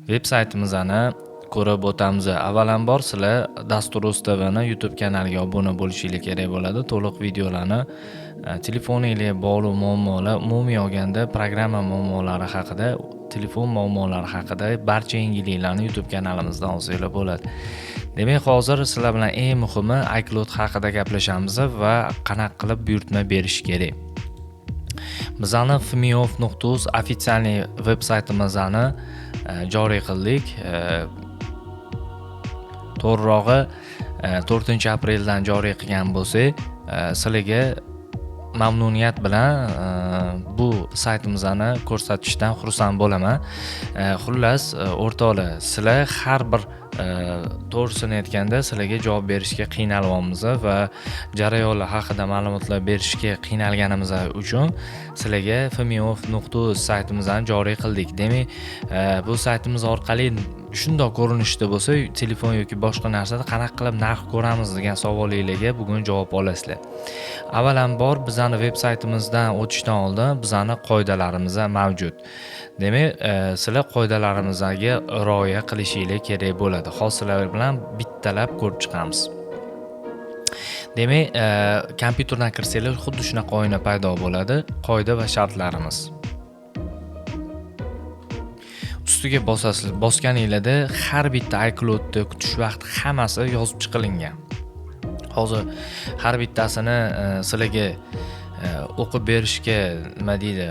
Veb saytimizni ko'rib o'tamiz. Avvalambor sizlar Dasturuz TVni YouTube kanaliga obuna bo'lishingiz kerak bo'ladi. To'liq videolarni telefoningizga bog'liq muammolar, umumiy olganda programma muammolari haqida, telefon muammolari haqida barcha yangiliklarni YouTube kanalimizdan olsanglar bo'ladi. Demak, hozir sizlar bilan eng muhimi iCloud haqida gaplashamiz va qanaqa qilib buyurtma berish kerak. Bizani fmiof.uz ofitsialniy veb saytimizni joriy qildik. To'g'rirog'i 4-apreldan joriy qilgan bo'lsak, sizlarga mamnuniyat bilan bu saytimizni ko'rsatishdan xursand bo'laman. Xullas, o'rtoqlar, sizlar har bir to'g'risini aytganda sizlarga javob berishga qiynalyapmiz va jarayonlar haqida ma'lumotlar berishga qiynalganimiz uchun sizlarga fmiof.uz saytimizni joriy qildik. Demak, bu saytimiz orqali shundoq ko'rinishda bo'lsa, telefon yoki boshqa narsada qanaqa qilib narx ko'ramiz degan savolingizga bugun javob olasizlar. Avvalambor bizani veb saytimizdan o'tishdan oldin bizani qoidalarimiz mavjud. Demak, sizlar qoidalarimizga rioya qilishingiz kerak bo'ladi. Hozir bilan bittalab ko'rib chiqamiz. Demak, kompyuterdan kirsanglar xuddi shunaqa oyna paydo bo'ladi. Qoida va shartlarimiz. Ustiga bosasiz. Bosganingizda har bitta iCloudni kutish vaqti hammasi yozib chiqilgan. Hozir har bittasini sizlarga o'qib berishga nima deydi?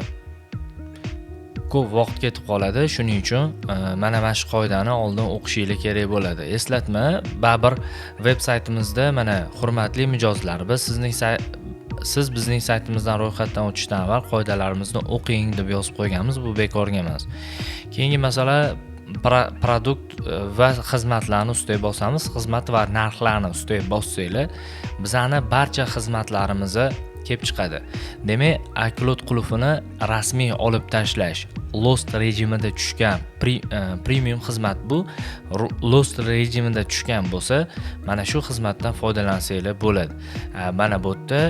Ko'p vaqt ketib qoladi. Shuning uchun mana shu qoidani oldin o'qishingiz kerak bo'ladi. Eslatma, baribir veb saytimizda mana hurmatli mijozlar, siz bizning saytimizdan ro'yxatdan o'tishdan avval qoidalarimizni o'qing deb yozib qo'yganmiz. Bu bekorga emas. Keyingi masala produkt va xizmatlarni ustiga bosamiz. Xizmat va narxlarni ustiga bossanglar, bizani barcha xizmatlarimizni kelib chiqadi. Demak, iCloud qulfini rasmiy olib tashlash, lost rejimida tushgan premium xizmat bu. Lost rejimida tushgan bo'lsa, mana shu xizmatdan foydalansanglar bo'ladi. Mana bu yerda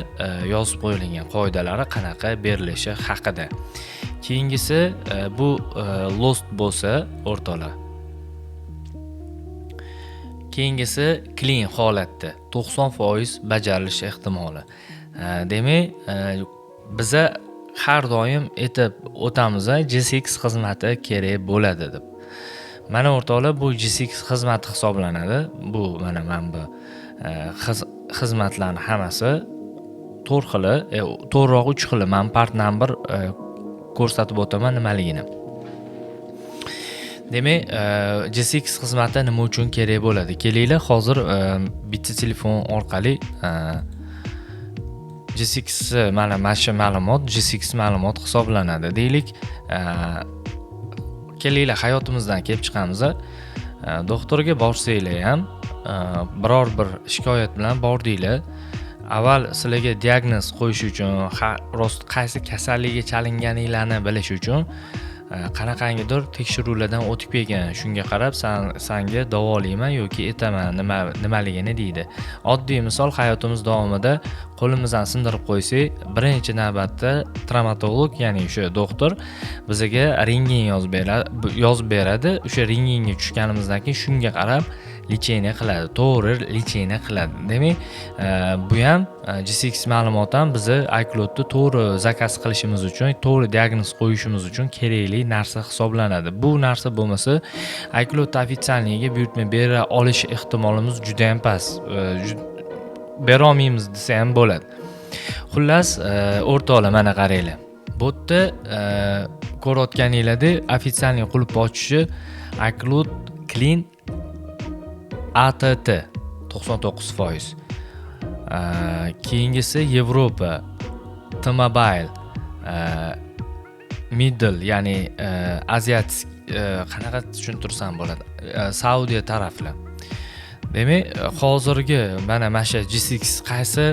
yozib qo'yilgan qoidalari qanaqa berilishi haqida. Keyingisi bu lost bo'lsa, o'rtoqlar. Keyingisi clean holatda 90% bajarilishi ehtimoli. Demak, biza har doim aytib o'tamiz, G6 xizmati kerak bo'ladi deb. Mana o'rtoqlar, bu G6 xizmati hisoblanadi. Bu mana bu xizmatlarning hammasi 4 xili, to'g'riroq 3 xili. Men part number ko'rsatib o'taman nimaligini. Demak, G6 xizmati nima uchun kerak bo'ladi? Kelinglar, hozir bitta telefon orqali G6 mana shu ma'lumot G6 ma'lumot hisoblanadi. Deylik, kelinglar hayotimizdan kelib chiqamiz. Doktorga borsanglar ham, biror bir shikoyat bilan bordinglar. Avval sizlarga diagnoz qo'yish uchun, rost qaysi kasallikka chalinganinglarni bilish uchun qanaqangidir tekshiruvlardan o'tib kelgan. Shunga qarab sanga davolayman yoki etaman nimaligini deydi. Oddiy misol, hayotimiz davomida qo'limizdan sindirib qo'ysak, birinchi navbatda travmatolog, ya'ni o'sha doktor bizga rentgen yozib beradi. O'sha rentgenga tushganimizdan keyin shunga qarab lecheniya qiladi, to'g'ri lecheniya qiladi. Demak, bu ham G6 ma'lumot ham bizni iCloudni to'g'ri zakaz qilishimiz uchun, to'g'ri diagnoz qo'yishimiz uchun kerakli narsa hisoblanadi. Bu narsa bo'lmasa, iCloud ofitsialniga buyurtma bera olish ehtimolimiz juda ham past. Bera olmaymiz desa ham bo'ladi. Xullas, o'rtoqlar, mana qaranglar. Bu yerda ko'rayotganingizda ofitsialniy qulf ochishi iCloud Clean ATT 99%. Keyingisi Yevropa T-Mobile Middle, ya'ni Asiatik, qanaqa tushuntirsam bo'ladi, Saudiya taraflar. Demak, hozirgi mana shu G6 qaysi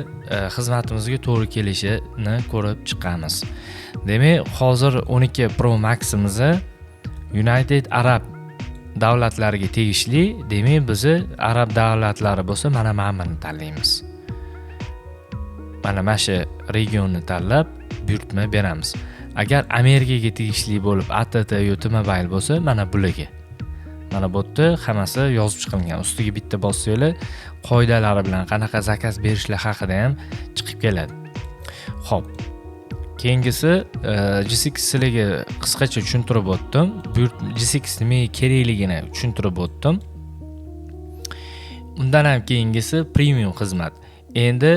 xizmatimizga to'g'ri kelishini ko'rib chiqamiz. Demak, hozir 12 Pro Max'imiz United Arab davlatlariga tegishli. Demak, biz arab davlatlari bo'lsa, mana buni tanlaymiz. Mana shu regionni tanlab buyurtma beramiz. Agar Amerikaga tegishli bo'lib ATT yoki T-Mobile bo'lsa, mana bularga. Mana bu yerda hammasi yozib chiqilgan. Ustiga bitta bossanglar, qoidalari bilan qanaqa zakaz berishlar haqida ham chiqib keladi. Xo'p. Keyingisi G6 sizlarga qisqacha tushuntirib o'tdim. Bu G6 nimaga kerakligini tushuntirib o'tdim. Undan ham keyingisi premium xizmat. Endi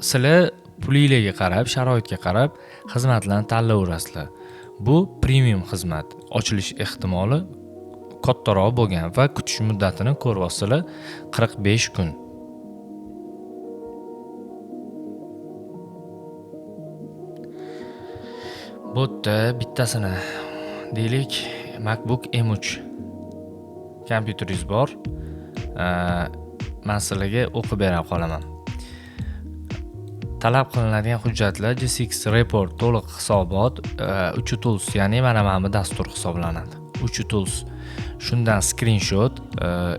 sizlar pulingizga qarab, sharoitga qarab xizmatlarni tanlayverasizlar. Bu premium xizmat. Ochilish ehtimoli kattaroq bo'lgan va kutish muddatini ko'ryapsizlar 45 kun. Bu yerda bittasini deylik MacBook M3 kompyuteringiz bor. Men sizlarga o'qib bera qolaman. Talab qilinadigan hujjatlar G6 Report to'liq hisobot, UCHUTools, ya'ni mana bu dastur hisoblanadi. UCHUTools. Shundan screenshot,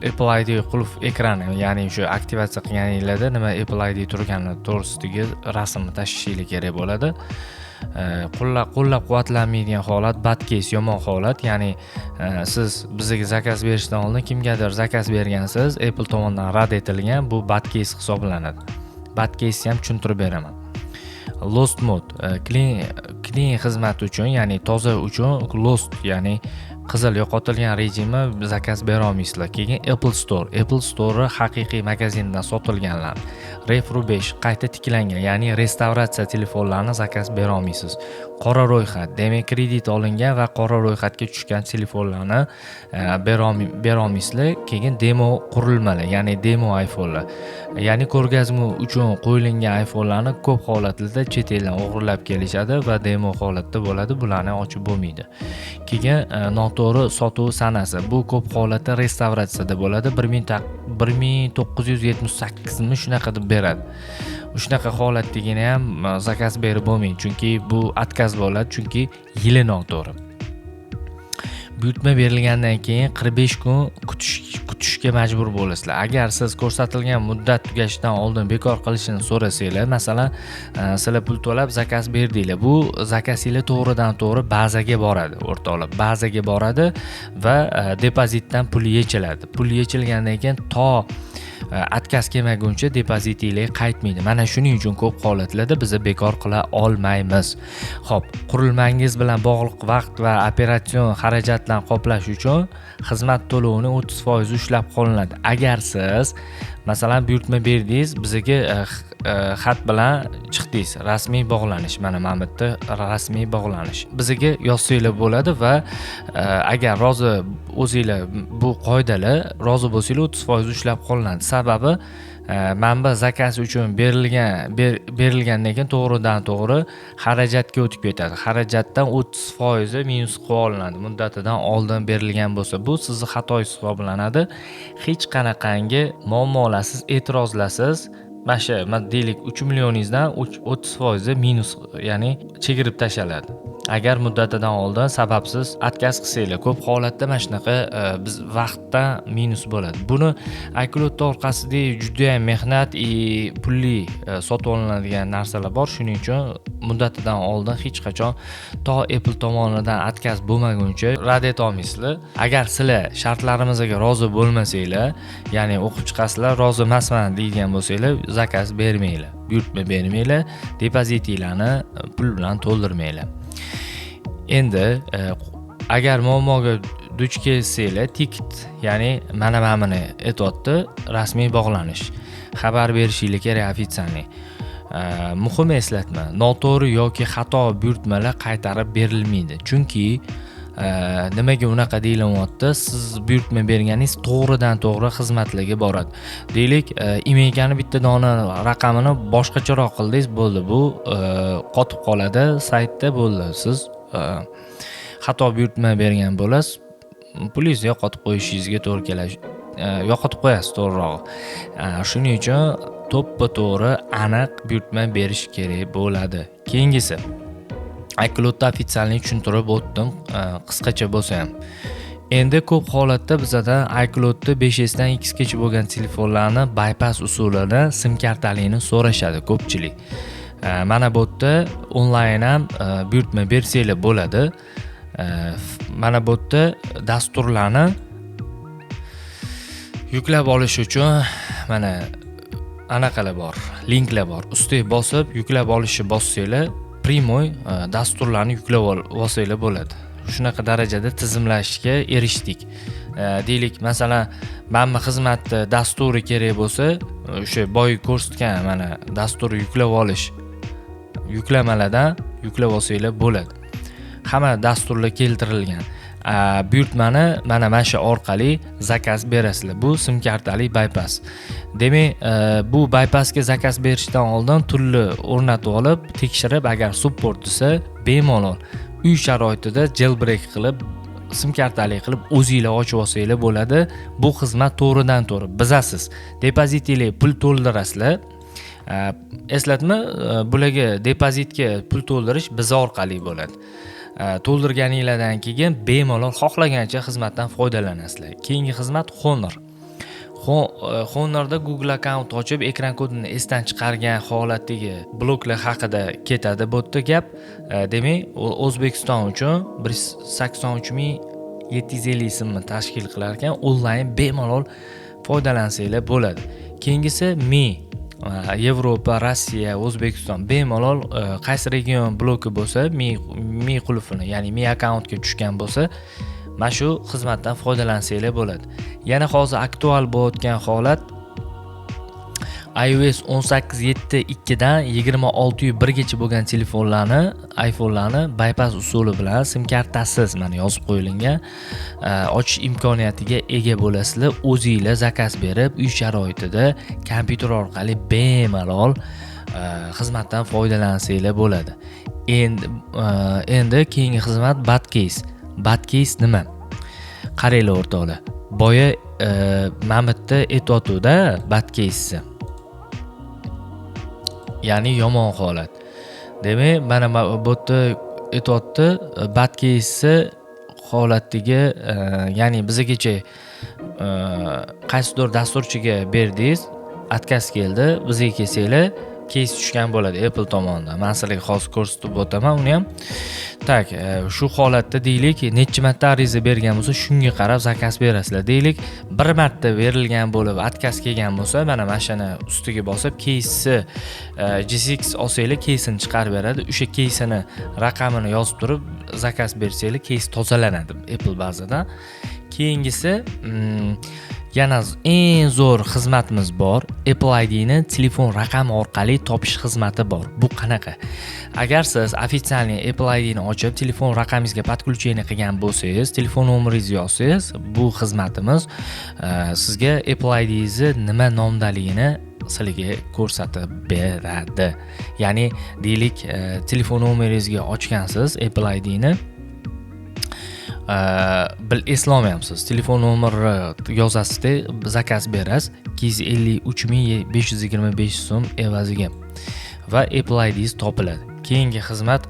Apple ID qulf ekrani, ya'ni o'sha aktivatsiya qilganingizda nima Apple ID turgani to'g'risidagi rasmni tashishingiz kerak bo'ladi. Qo'llab-quvvatlanmaydigan holat, bad case, yomon holat, ya'ni siz bizga zakaz berishdan oldin kimgadir zakaz bergansiz, Apple tomonidan rad etilgan, bu bad case hisoblanadi. Bad case ham tushuntirib beraman. Lost mode, clean xizmat uchun, ya'ni toza uchun lost, ya'ni qizil yo'qotilgan rejimni zakaz bera olmaysizlar. Keyin Apple Store haqiqiy magazindan sotilganlar. Refru 5 qayta tiklangan, ya'ni restavratsiya telefonlarini zakaz bera olmaysiz. Qora ro'yxat, demak kredit olingan va qora ro'yxatga tushgan telefonlarni bera olmaysizlar. Keyin demo qurilmalar, ya'ni demo iPhone'lar. Ya'ni ko'rgazma uchun qo'yilgan iPhone'larni ko'p holatlarda chet eldan o'g'irlab kelishadi va demo holatda bo'ladi, bularni ochib bo'lmaydi. Keyin noto'g'ri sotuv sanasi, bu ko'p holatda restavratsiyada bo'ladi. 1978 ni shunaqa deb beradi. Shunaqa holatdagina ham zakaz berib bo'lmaydi, chunki bu отказ bo'ladi, chunki yili noto'g'ri. Buyurtma berilgandan keyin 45 kun kutishga majbur bo'lasizlar. Agar siz ko'rsatilgan muddat tugashidan oldin bekor qilishini so'rasanglar, masalan, sizlar pul to'lab zakaz berdinglar. Bu zakazinglar to'g'ridan-to'g'ri bazaga boradi, o'rtoqlar. Bazaga boradi va depozitdan pul yechiladi. Pul yechilgandan keyin to отказ kelmaguncha depozitinglar qaytmaydi. Mana shuning uchun ko'p holatlarda biz bekor qila olmaymiz. Xo'p, qurilmangiz bilan bog'liq vaqt va operatsion xarajatlarni qoplash uchun xizmat to'lovini 30% ushlab qolinadi. Agar siz masalan buyurtma berdingiz, bizga xat bilan chiqdingiz, rasmiy bog'lanish, mana bu yerda rasmiy bog'lanish. Bizga yozsanglar bo'ladi va agar rozi o'zinglar bu qoidalar rozi bo'lsanglar 30% ushlab qolinadi. Sababi manba zakaz uchun berilgandan keyin to'g'ridan-to'g'ri xarajatga o'tib ketadi. Xarajatdan 30% minus qilib olinadi. Muddatidan oldin berilgan bo'lsa, bu sizning xatoingiz hisoblanadi. Hech qanaqangi muammolasiz, e'tirozlasiz, mana deylik 3 millioningizdan 30% minus, ya'ni chegirib tashlanadi. Agar muddatidan oldin sababsiz отказ qilsanglar, ko'p holatda mana shunaqa biz vaqtdan minus bo'ladi. Buni iCloud orqasida juda ham mehnat pulli sotib olinadigan narsalar bor. Shuning uchun muddatidan oldin hech qachon to Apple tomonidan отказ bo'lmaguncha rad eta olmaysizlar. Agar sizlar shartlarimizga rozi bo'lmasanglar, ya'ni o'qib chiqasizlar, rozi emasman deydigan bo'lsanglar, zakaz bermanglar, buyurtma bermanglar, depozitinglarni pul bilan to'ldirmanglar. Endi agar muammoga duch kelsanglar, ticket, ya'ni mana buni aytayapti, rasmiy bog'lanish, xabar berishingiz kerak ofitsialniy. Muhim eslatma, noto'g'ri yoki xato buyurtmalar qaytarib berilmaydi. Chunki nimaga unaqa deyilyapti? Siz buyurtma berganingiz to'g'ridan-to'g'ri xizmatlarga boradi. Deylik, emailgani bitta dona raqamini boshqacharoq qildingiz, bo'ldi. Bu qotib qoladi saytda, bo'ldi. Siz xato buyurtma bergan bo'lasiz, pulingizni yo'qotib qo'yishingizga to'g'ri keladi. Yo'qotib qo'yasiz to'g'riroq. Shuning uchun to'ppa-to'g'ri aniq buyurtma berish kerak bo'ladi. Keyingisi iCloudda ofitsialniy tushuntirib o'tdim, qisqacha bo'lsa ham. Endi ko'p holatda bizda iCloudda 5S dan X gacha bo'lgan telefonlarni bypass usulida sim kartaligini so'rashadi ko'pchilik. Mana bu yerda onlayn ham buyurtma bersanglar bo'ladi. Mana bu yerda dasturlarni Yuklab olish uchun mana anaqalar bor, linklar bor. Ustiga bosib yuklab olishni bossanglar, primoy dasturlarni yuklab olsanglar bo'ladi. Shunaqa darajada tizimlashga erishdik. Deylik, masalan, mana xizmatda dasturi kerak bo'lsa, o'sha boy ko'rsatgan mana dasturni yuklab olish yuklamalardan yuklab olsanglar bo'ladi. Hamma dasturlar keltirilgan. Buyurtmani mana shu orqali zakaz berasizlar. Bu sim kartali bypass. Demak, bu bypassga zakaz berishdan oldin turli o'rnatib olib, tekshirib, agar support desa, bemalol uy sharoitida jailbreak qilib, sim kartali qilib o'zingizlar ochib olsanglar bo'ladi. Bu xizmat to'g'ridan to'g'ri bizasiz. Depozitingizga pul to'ldirasizlar. Eslatma, bularga depozitga pul to'ldirish biz orqali bo'ladi. To'ldirganinglardan keyin bemalol xohlagancha xizmatdan foydalanasizlar. Keyingi xizmat Honor. Honorda Google account ochib, ekran kodini esdan chiqargan holatdagi bloklar haqida ketadi bu yerda gap. Demak, O'zbekiston uchun 183.750 so'mni tashkil qilar ekan, onlayn bemalol foydalansanglar bo'ladi. Keyingisi Mi. Yevropa, Rossiya, O'zbekiston bemalol qaysi region bloki bo'lsa, Mi qulfini, ya'ni Mi akkauntga tushgan bo'lsa, mana shu xizmatdan foydalansanglar bo'ladi. Yana hozir aktual bo'layotgan holat iOS 18.7.2 dan 26.1 gacha bo'lgan telefonlarni, iPhone'larni bypass usuli bilan sim kartasiz mana yozib qo'yilgan ochish imkoniyatiga ega bo'lasizlar. O'zingizlar zakaz berib, uy sharoitida kompyuter orqali bemalol xizmatdan foydalansanglar bo'ladi. Endi keyingi xizmat Badcase. Badcase nima? Qaranglar o'rtoqlar. Boya Mamitda aytayotuvda Badcase. Ya'ni yomon holat. Demak, mana bu yerda aytayotdi, Badcase holatiga, ya'ni bizgacha qaysidir dasturchiga berdingiz, отказ keldi, bizga kelsanglar, case tushgan bo'ladi Apple tomonidan. Men sizlarga hozir ko'rsatib o'taman uni ham. Tak, shu holatda deylik, necha marta ariza bergan bo'lsa, shunga qarab zakaz berasizlar. Deylik, bir marta berilgan bo'lib, отказ kelgan bo'lsa, mana mashina ustiga bosib, case G6 olsanglar, case'ini chiqarib beradi. O'sha case'ini raqamini yozib turib, zakaz bersanglar, case tozalanadi Apple bazadan. Keyingisi yana eng zo'r xizmatimiz bor. Apple ID ni telefon raqami orqali topish xizmati bor. Bu qanaqa? Agar siz ofitsialniy Apple ID ni ochib, telefon raqamingizga podключение qilgan bo'lsangiz, telefon nomeringizni yozsangiz, bu xizmatimiz sizga Apple IDingizni nima nomdaligini sizlarga ko'rsatib beradi. Ya'ni deylik, telefon nomeringizni ochgansiz Apple ID ni eslolmayapsiz. Telefon nomeri yozasizda, zakaz berasiz 253.525 so'm evaziga va Apple IDingiz topiladi. Keyingi xizmat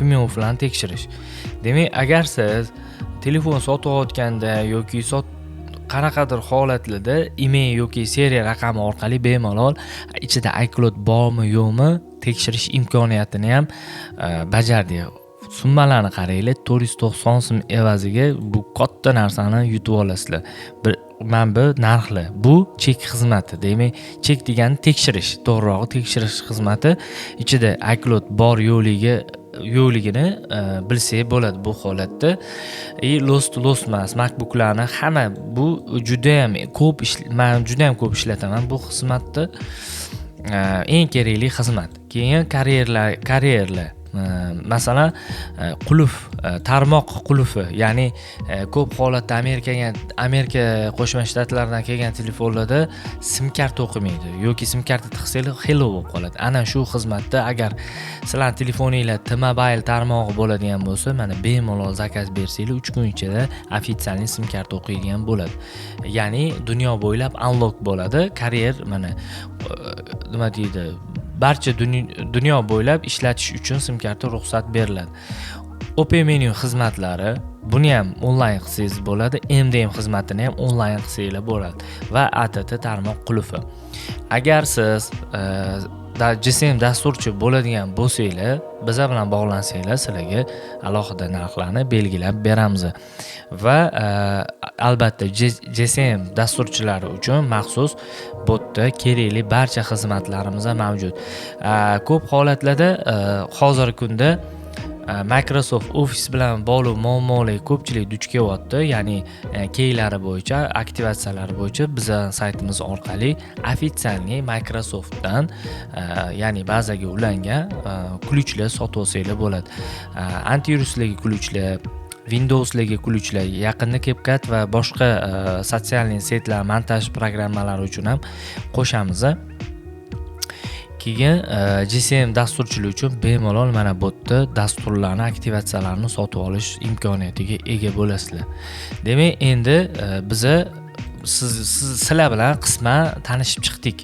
Vimeo bilan tekshirish. Demak, agar siz telefon sotayotganda yoki qanaqadir holatlarda email yoki seriya raqami orqali bemalol ichida iCloud bormi yo'qmi tekshirish imkoniyatini ham bajardik. Summalarni qaranglar, 490 so'm evaziga bu katta narsani yutib olasizlar. Bu narxli. Bu chek xizmati. Demak, chek degani tekshirish, to'g'rirog'i tekshirish xizmati. Ichida iCloud bor yo'qligini bilsak bo'ladi bu holatda. Lost emas. MacBooklarni hamma bu juda ham ko'p ishlataman bu xizmatni. Eng kerakli xizmat. Keyin karyerlar. Masalan, qulf, tarmoq qulfi, ya'ni ko'p holatda Amerika Qo'shma Shtatlaridan kelgan telefonlarda sim kart o'qimaydi yoki sim karta tiqsanglar hello bo'lib qoladi. Ana shu xizmatda agar sizlar telefoningizlar T-Mobile tarmog'i bo'ladigan bo'lsa, mana bemalol zakaz bersanglar 3 kun ichida ofitsialniy sim karta o'qiydigan bo'ladi. Ya'ni dunyo bo'ylab unlock bo'ladi. Karyer mana nima deydi? Barcha dunyo bo'ylab ishlatish uchun sim karta ruxsat beriladi. Open menu xizmatlari, buni ham onlayn qilsangiz bo'ladi. MDM xizmatini ham onlayn qilsanglar bo'ladi va ATT tarmoq qulfi. Agar siz GSM dasturchi bo'ladigan bo'lsanglar, bizlar bilan bog'lansanglar, sizlarga alohida narxlarni belgilab beramiz. Va albatta GSM dasturchilari uchun maxsus botda kerakli barcha xizmatlarimiz mavjud. Ko'p holatlarda hozirgi kunda Microsoft Office bilan bog'liq muammolar ko'pchilik duch kelyapti. Ya'ni keylari bo'yicha, aktivatsiyalari bo'yicha bizning saytimiz orqali ofitsialniy Microsoftdan ya'ni bazaga ulangan ключlar sotib olsanglar bo'ladi. Antiviruslarga ключlar, Windowslarga ключlar, yaqinda CapCut va boshqa sotsial setlar montaj programmalari uchun ham qo'shamiz. Keyin GSM dasturchilar uchun bemalol mana bu yerda dasturlarni, aktivatsiyalarni sotib olish imkoniyatiga ega bo'lasizlar. Demak, endi biza sizlar bilan qisman tanishib chiqdik.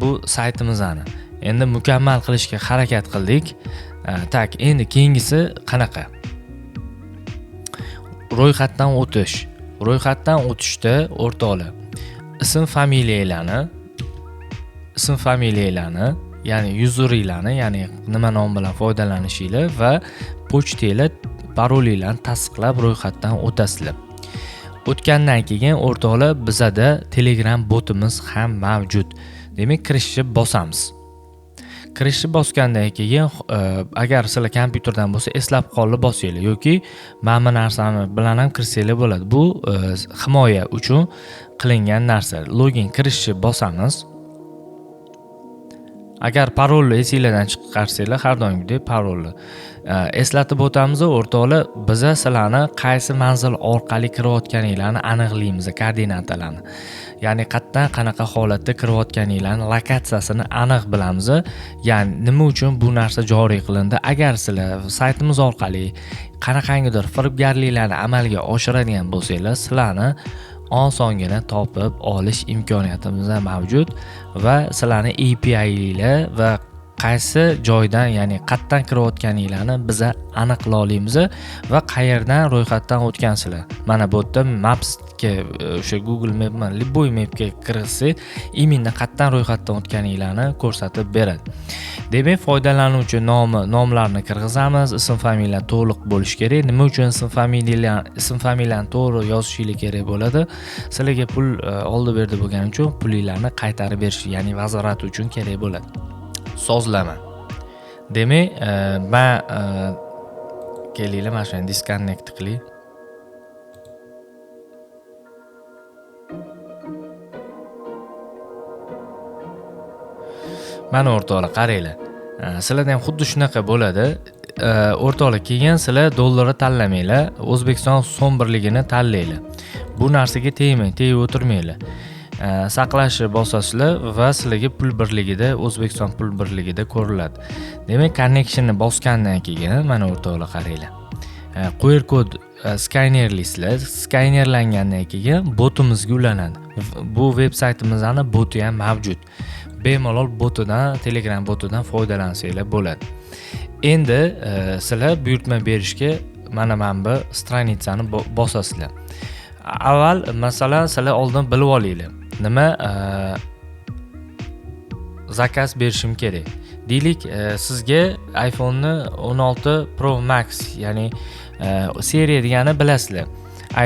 Bu saytimizni endi mukammal qilishga harakat qildik. Tak, endi keyingisi qanaqa? Ro'yxatdan o'tish. Ro'yxatdan o'tishda o'rtoqlar ism familiyalarni, ya'ni useringlarni, ya'ni nima nom bilan foydalanishinglar va pochtalar, parolinglarni tasdiqlab ro'yxatdan o'tasizlar. O'tgandan keyin o'rtoqlar bizada Telegram botimiz ham mavjud. Demak, kirishni bosamiz. Kirishni bosgandan keyin agar sizlar kompyuterdan bo'lsa, eslab qolib bosinglar yoki mana bu narsani bilan ham kirsanglar bo'ladi. Bu himoya uchun qilingan narsa. Login kirishni bosamiz. Agar parolni esingizdan chiqarsanglar, har doimgidek parolni eslatib o'tamiz o'rtoqlar. Biza sizlarni qaysi manzil orqali kirayotganinglarni aniqlaymiz, koordinatalarni. Ya'ni qayerdan qanaqa holatda kirayotganinglarni lokatsiyasini aniq bilamiz. Ya'ni nima uchun bu narsa joriy qilindi? Agar sizlar saytimiz orqali qanaqangidir firibgarliklarni amalga oshiradigan bo'lsanglar, sizlarni osongina topib olish imkoniyatimiz mavjud va sizlarni API'lar va qaysi joydan, ya'ni qayerdan kirayotganinglarni biza aniqlaymiz va qayerdan ro'yxatdan o'tgansizlar. Mana bu yerda Mapsga, o'sha Google Map, Liboy Mapga kirsangiz, imенно qayerdan ro'yxatdan o'tganinglarni ko'rsatib beradi. Demak, foydalanuvchi nomlarni kirgizamiz, ism familiya to'liq bo'lishi kerak. Nima uchun ism familiyani to'g'ri yozishingiz kerak bo'ladi? Sizlarga pul oldi-berdi bo'lgani uchun pulinglarni qaytarib berish, ya'ni vazorat uchun kerak bo'ladi. Sozlama. Demak, men kelinglar, mana shuni disconnect qiling. Mana o'rtoqlar, qaranglar. Sizlarda ham xuddi shunaqa bo'ladi. O'rtoqlar, keyin sizlar dollarni tanlamanglar, O'zbekiston so'm birligini tanlaylar. Bu narsaga tegib o'tirmanglar. Saqlashni bosasizlar va sizlarga pul birligida, O'zbekiston pul birligida ko'riladi. Demak, connectionni bosgandan keyin mana o'rtoqlar, qaranglar. QR kod skanerlaysizlar. Skanerlangandan keyin botimizga ulanadi. Bu veb saytimizning boti ham mavjud. Bemalol botidan, Telegram botidan foydalansanglar bo'ladi. Endi sizlar buyurtma berishga mana bu stranitsani bosasizlar. Avval masalan sizlar oldin bilib olinglar. Nima zakaz berishim kerak. Deylik, sizga iPhone'ni 16 Pro Max, ya'ni seriya degani bilasizlar.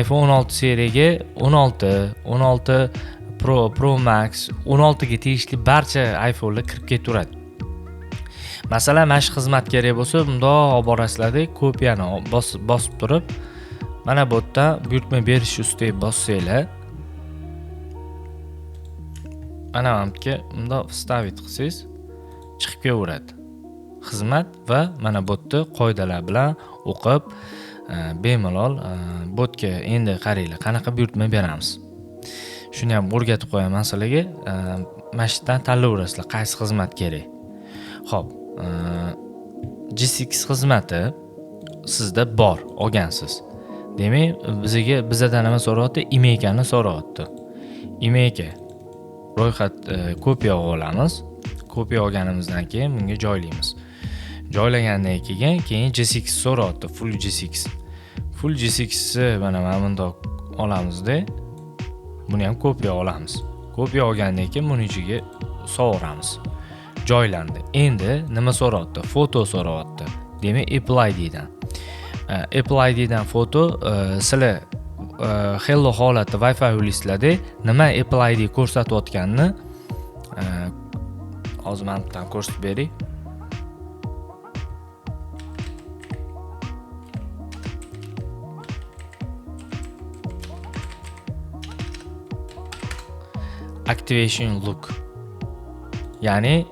iPhone 16 seriyaga 16 Pro Max, 16 ga tegishli barcha iPhone'lar kirib ketaveradi. Masalan, mana shu xizmat kerak bo'lsa, bundoq olib borasizlar-da, kopiyani bosib turib, mana bu yerda buyurtma berish ustiga bossanglar, ana bunga bundoq вставить qilsangiz, chiqib kelaveradi xizmat va mana bu yerda qoidalar bilan o'qib, bemalol botga endi qaranglar, qanaqa buyurtma beramiz. Shuni ham o'rgatib qo'yaman sizlarga. Mana shu yerdan tanlayverasizlar, qaysi xizmat kerak. Xo'p, G6 xizmati sizda bor, olgansiz. Demak, bizdan nima so'rayapti? Imeykani so'rayapti. Imeyka ro'yxat kopiya olamiz. Kopiya olganimizdan keyin bunga joylaymiz. Joylagandan keyin G6 so'rayapti, full G6. Full G6 mana bundoq olamizda. Buni ham kopiya olamiz. Kopiya olgandan keyin buni ichiga sovuramiz. joylandi. Endi nima so'rayapti? Foto so'rayapti. Demak, Apple ID-dan. Apple ID-dan foto sizlar hello holatda Wi-Fi ulislarda nima Apple ID ko'rsatayotganini hozir men bilan ko'rsatib beray. Activation look. Ya'ni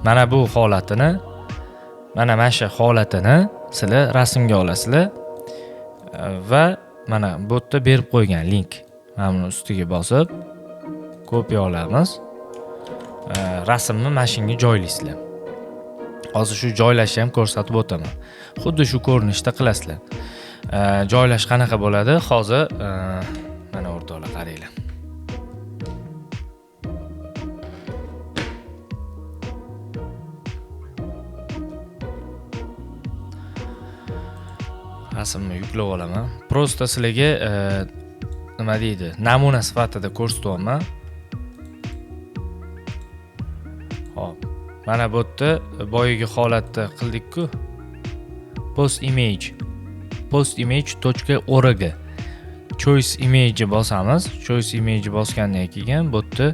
mana bu holatini, mana shu holatini sizlar rasmga olasizlar va mana bu yerda berib qo'ygan link. Mana buni ustiga bosib kopiya olamiz. Rasmni mashinga joylaysizlar. Hozir shu joylashni ham ko'rsatib o'taman. Xuddi shu ko'rinishda qilasizlar. Joylash qanaqa bo'ladi? Hozir mana o'rtoqlar qaranglar. Rasmni yuklab olaman. Prosta sizlarga nima deydi? Namuna sifatida ko'rsatyapman. Hop. Mana bu yerda boyagi holatda qildik-ku. postimage.org. Choice image bosamiz. Choice image bosgandan keyin bu yerda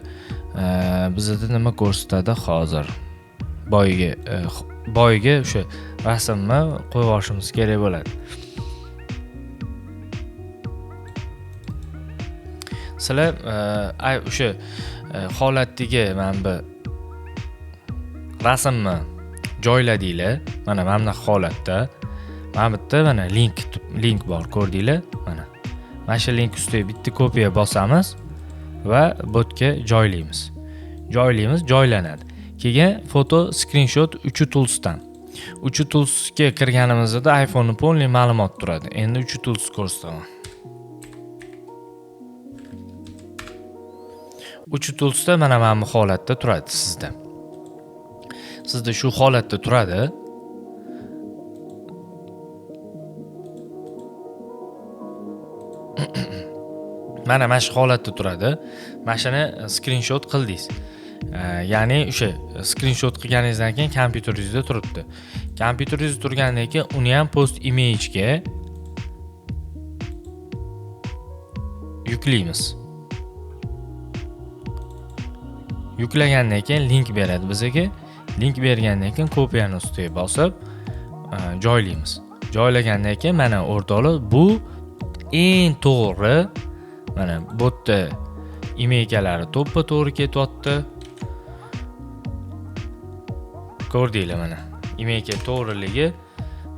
bizda nima ko'rsatadi hozir? Boyagi o'sha rasmni qo'yib olishimiz kerak bo'ladi. Sizlar o'sha holatdagi mana bu rasmni joyladinglar. Mana bu holatda. Mana bu yerda mana link bor, ko'rdinglar? Mana. Mana shu link ustiga bitta kopiya bosamiz va bu yerga joylaymiz. Joylanadi. Keyin foto screenshot 3 toolsdan. 3 toolsga kirganimizda iPhone'ning polni ma'lumot turadi. Endi 3 tools ko'rsataman. 3 toolsda mana bu holatda turadi sizda. Sizda shu holatda turadi. Mana shu holatda turadi. Mana shuni screenshot qildingiz. Ya'ni o'sha screenshot qilganingizdan keyin kompyuteringizda turibdi. Kompyuteringizda turgandan keyin uni ham post imagega yuklaymiz. Yuklagandan keyin link beradi bizga. Link bergandan keyin kopiyani ustiga bosib joylaymiz. Joylagandan keyin mana o'rtoqlar bu eng to'g'ri, mana bu yerda imeykalari to'ppa-to'g'ri ketyapti. Ko'rdinglar mana. Imeyka to'g'riligi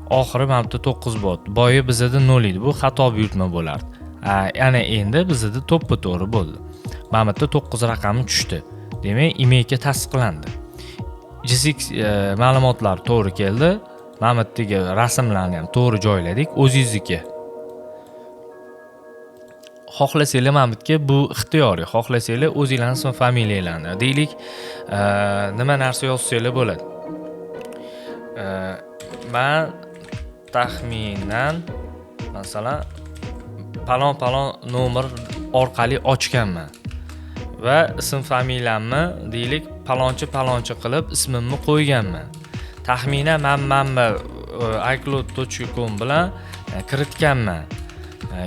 oxiri mana bu 9 bo'ldi. Boyi bizda 0 edi. Bu xato buyurtma bo'lardi. Ana endi bizda to'ppa-to'g'ri bo'ldi. Mana bu 9 raqami tushdi. Demak, imeyka tasdiqlandi. GSX ma'lumotlari to'g'ri keldi. Mana bu yerdagi rasmlarni ham to'g'ri joyladik. O'zingizniki. Xohlasanglar mana bu yerga bu ixtiyoriy. Xohlasanglar o'zingizlarning ism familiyalarni deylik, nima narsa yozsanglar bo'ladi. Men taxminan masalan palon nomer orqali ochganman va ism familiyamni deylik palonchi qilib ismimni qo'yganman. Taxminan men iCloud.com bilan kiritganman.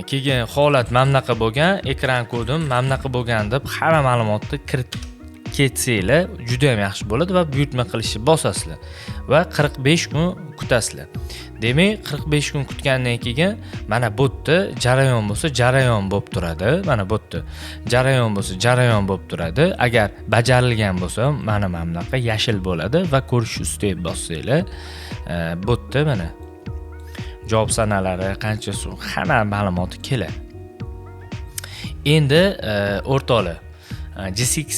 Keyin holat mamnaqa bo'lgan, ekran kodim mamnaqa bo'lgan deb hamma ma'lumotni kiritib ketsanglar juda ham yaxshi bo'ladi va buyurtma qilishni bosasizlar va 45 kun kutasizlar. Demak, 45 kun kutgandan keyin mana bu yerda jarayon bo'lsa, jarayon bo'lib turadi. Mana bu yerda jarayon bo'lsa, jarayon bo'lib turadi. Agar bajarilgan bo'lsa, mana bunaqa yashil bo'ladi va ko'rish ustiga bossanglar, bu yerda mana javob sanalari, qancha suv, hamma ma'lumoti keladi. Endi o'rtoqlar, GSX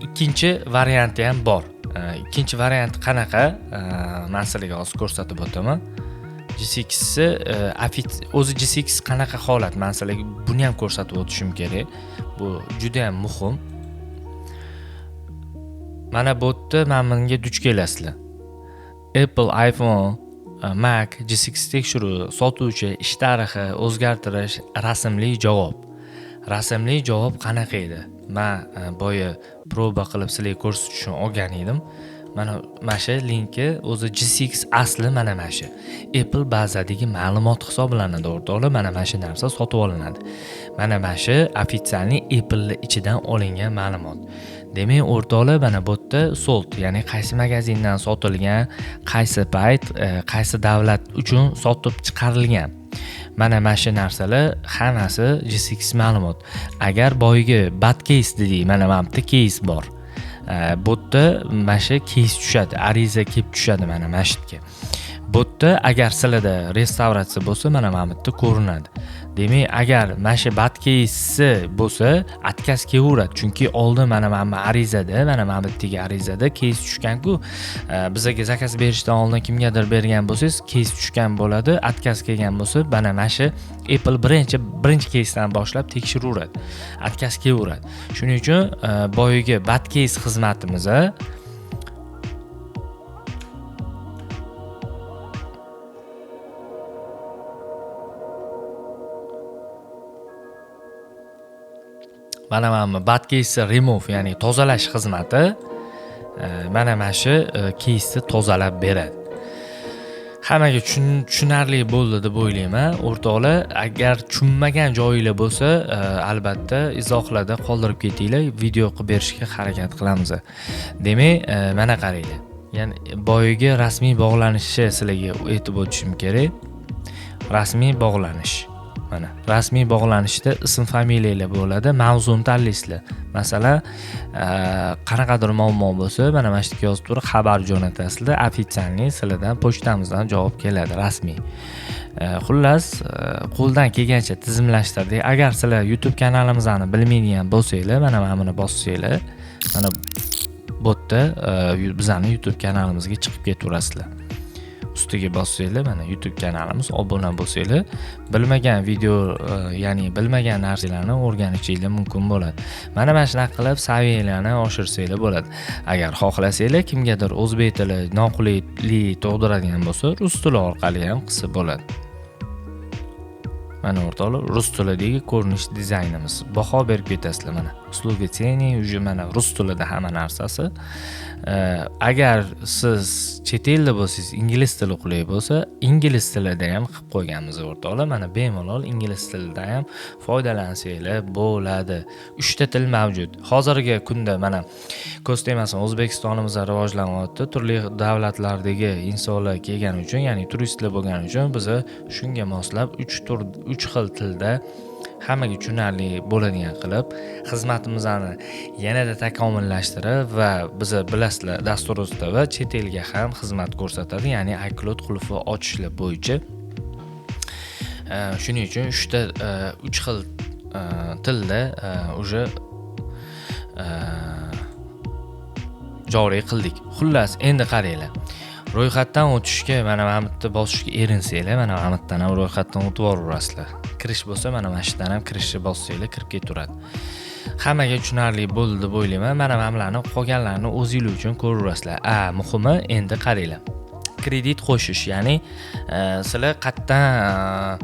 ikkinchi varianti ham bor. Ikkinchi variant qanaqa? Men sizlarga hozir ko'rsatib o'taman. GSX o'zi GSX qanaqa holat? Men sizlarga buni ham ko'rsatib o'tishim kerak. Bu juda ham muhim. Mana bu yerda men bunga duch kelasizlar. Apple, iPhone, Mac, GSX tekshiruv, sotuvchi, ish tarixi, o'zgartirish, rasmli javob. Rasmli javob qanaqa edi? Men boya proba qilib sizlarga ko'rsatish uchun olgan edim. mana shu linki o'zi G6 asli mana shu. Apple bazadagi ma'lumot hisoblanadi o'rtoqlar. Mana shu narsa sotib olinadi. Mana shu ofitsialniy Apple ichidan olingan ma'lumot. Demak, o'rtoqlar, mana bu yerda sold, ya'ni qaysi magazindan sotilgan, qaysi payt, qaysi davlat uchun sotib chiqarilgan. Mana shu narsalar hammasi G6 ma'lumot. Agar boyigi bad case dedik, mana bu yerda case bor. Bu yerda mana shu case tushadi, ariza kelib tushadi mana shu yerga. Bu yerda agar sizlarda restavratsiya bo'lsa, mana bu yerda ko'rinadi. Demak, agar mana shu bad case bo'lsa, отказ kelaveradi. Chunki oldin mana arizada, mana bu yerdagi arizada case tushgan-ku, bizga zakaz berishdan oldin kimgadir bergan bo'lsangiz, case tushgan bo'ladi, отказ kelgan bo'lsa, mana shu Apple birinchi casedan boshlab tekshiraveradi. Отказ kelaveradi. Shuning uchun boyagi bad case xizmatimiz mana bad case remove, ya'ni tozalash xizmati mana shu case'ni tozalab beradi. Hammaga tushunarli bo'ldi deb o'ylayman. O'rtoqlar, agar tushunmagan joyinglar bo'lsa, albatta izohlarda qoldirib ketinglar, video qilib berishga harakat qilamiz. Demak, mana qaranglar. Ya'ni boyagi rasmiy bog'lanishni sizlarga aytib o'tishim kerak. Rasmiy bog'lanish. Mana rasmiy bog'lanishda ism familiyalar bo'ladi, mavzuni tanlaysizlar. Masalan, qanaqadir muammo bo'lsa, mana shu yerga yozib turib xabar jo'natasizlar, ofitsialniy sizlardan pochtamizdan javob keladi, rasmiy. Xullas, qo'ldan kelgancha tizimlashtirdik. Agar sizlar YouTube kanalimizni bilmaydigan bo'lsanglar, mana buni bossanglar, mana bu yerda bizning YouTube kanalimizga chiqib ketaverasizlar. Ustiga bossanglar, mana YouTube kanalimiz, obuna bo'lsanglar, bilmagan video, ya'ni bilmagan narsalarni o'rganishingiz mumkin bo'ladi. Mana shunaqa qilib saviyalarni oshirsanglar bo'ladi. Agar xohlasanglar, kimgadir o'zbek tili noqulaylik tug'diradigan bo'lsa, rus tili orqali ham qilsa bo'ladi. Mana o'rtoqlar, rus tilidagi ko'rinish dizaynimiz. Baho berib ketasizlar mana. Uslubi tseni, uje mana rus tilida hamma narsasi. Agar siz chet elda bo'lsangiz, ingliz tili qulay bo'lsa, ingliz tilida ham qilib qo'yganmiz o'rtoqlar. Mana bemalol ingliz tilida ham foydalansanglar bo'ladi. 3 ta til mavjud. Hozirgi kunda mana ko'z tegmasin, O'zbekistonimizda rivojlanyapti. Turli davlatlardagi insonlar kelgani uchun, ya'ni turistlar bo'lgani uchun biz shunga moslab 3 xil tilda hammaga tushunarli bo'ladigan qilib xizmatimizni yanada takomillashtirib va biz bilasizlar, dasturimizda va chet elga ham xizmat ko'rsatadi, ya'ni iCloud qulfi ochishlar bo'yicha. Shuning uchun 3 xil tilda uje joriy qildik. Xullas, endi qaranglar. Ro'yxatdan o'tishga mana bu yerda bosishga erinsanglar, mana bu yerdan ham ro'yxatdan o'tib yuborasizlar. Kirish bo'lsa, mana shu yerdan ham kirishni bossanglar, kirib ketaveradi. Hammaga tushunarli bo'ldi deb o'ylayman. Mana bularni qolganlarini o'zingiz uchun ko'raverasizlar. Muhimi endi qaranglar. Kredit qo'shish, ya'ni sizlar qayerdan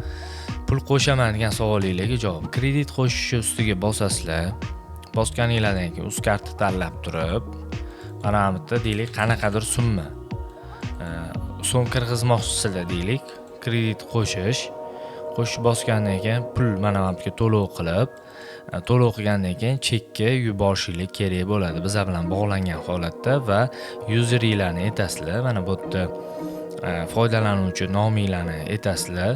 pul qo'shaman degan savolingizga javob. Kredit qo'shishni ustiga bosasizlar. Bosganingizdan keyin uz karta tanlab turib, mana bu yerda deylik qanaqadir summa so'm kirgizmoqchisizlar deylik. Kredit qo'shish bosgandan keyin pul mana bu yerga to'lov qilib, to'lov qilgandan keyin chekka yuborishingiz kerak bo'ladi. Biz bilan bog'langan holatda va useringlarni aytasizlar. Mana bu yerda foydalanuvchi nominglarni aytasizlar.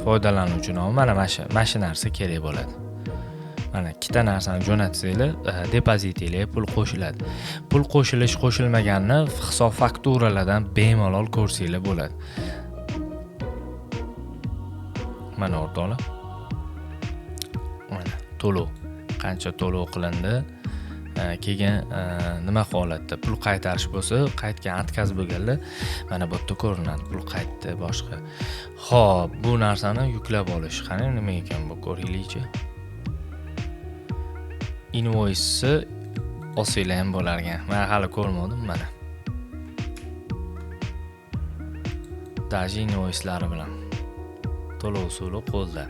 Foydalanuvchi nomi mana shu narsa kerak bo'ladi. Mana ikkita narsani jo'natsanglar, depozitingizga pul qo'shiladi. Pul qo'shilmaganini hisob fakturalardan bemalol ko'rsanglar bo'ladi. Mana o'rtoqlar. Mana to'lov. Qancha to'lov qilindi, keyin nima holatda pul qaytarish bo'lsa, qaytgan отказ bo'lganlar mana bu yerda ko'rinadi. Pul qaytdi, boshqa. Xo'p, bu narsani yuklab olish. Qani nima ekan bu, ko'ringlar-chi. Invoice olsanglar ham bo'lar ekan. Men hali ko'rmadim mana. Daji invoicelari bilan to'lov usuli qo'lda.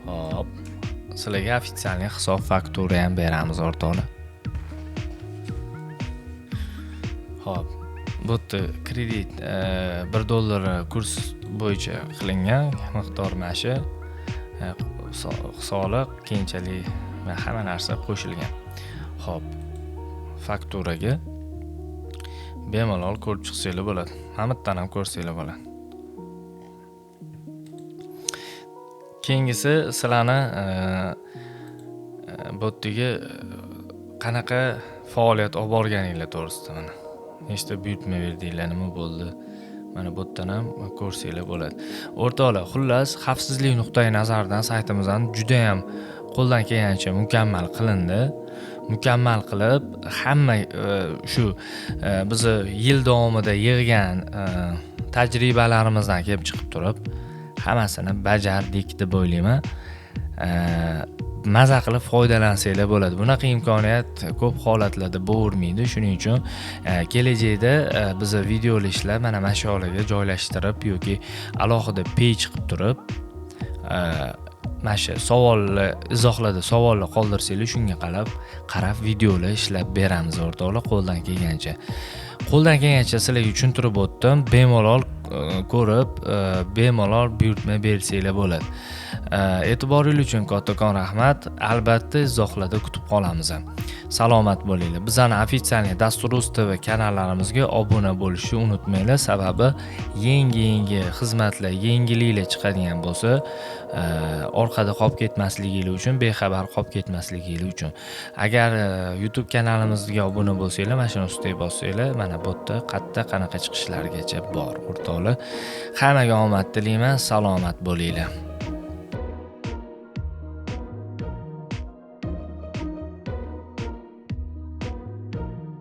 Hop, sizlarga ofitsialniy hisob faktura ham beramiz o'rtoqlar. Xo'p, botni kredit $1 kurs bo'yicha qilingan miqdor mashi, soliq, keyinchalik va hamma narsa qo'shilgan. Xo'p, fakturaga bemalol ko'rib chiqsanglar bo'ladi. Hammadan ham ko'rsanglar bo'ladi. Keyingisi sizlarni botga qanaqa faoliyat olib borganinglar to'g'risida mana. Nechta buyurtma berdinglar, nima bo'ldi? Mana botdan ham ko'rsanglar bo'ladi. O'rtoqlar, xullas xavfsizlik nuqtai nazaridan saytimizdan juda ham qo'ldan kelgancha mukammal qilindi. Mukammal qilib, hamma shu biz yil davomida yig'gan tajribalarimizdan kelib chiqib turib, hammasini bajardik deb o'ylayman. Maza qilib foydalansanglar bo'ladi. Bunaqa imkoniyat ko'p holatlarda bo'lmaydi. Shuning uchun kelajakda biz videolashlar mana mashg'ulaga joylashtirib yoki alohida page qilib turib, mana shu savollar, izohlarda savollar qoldirsanglar, shunga qarab videolar ishlab beramiz o'rtoqlar, qo'ldan kelgancha. Qo'ldan kelgancha sizlarga tushuntirib o'tdim. Bemalol ko'rib, bemalol buyurtma bersanglar bo'ladi. E'tiboringiz uchun kattakon rahmat. Albatta izohlarda kutib qolamiz ham. Salomat bo'linglar. Bizning ofitsial Dasturuz TV kanallarimizga obuna bo'lishni unutmanglar. Sababi yangi xizmatlar, yangiliklar chiqadigan bo'lsa, orqada qolib ketmasligingiz uchun, bexabar qolib ketmasligingiz uchun. Agar YouTube kanalimizga obuna bo'lsanglar, mana shuni ustiga bossanglar, mana botda qanaqa chiqishlargacha bor o'rtoqlar. Hammaga omad tilayman. Salomat bo'linglar.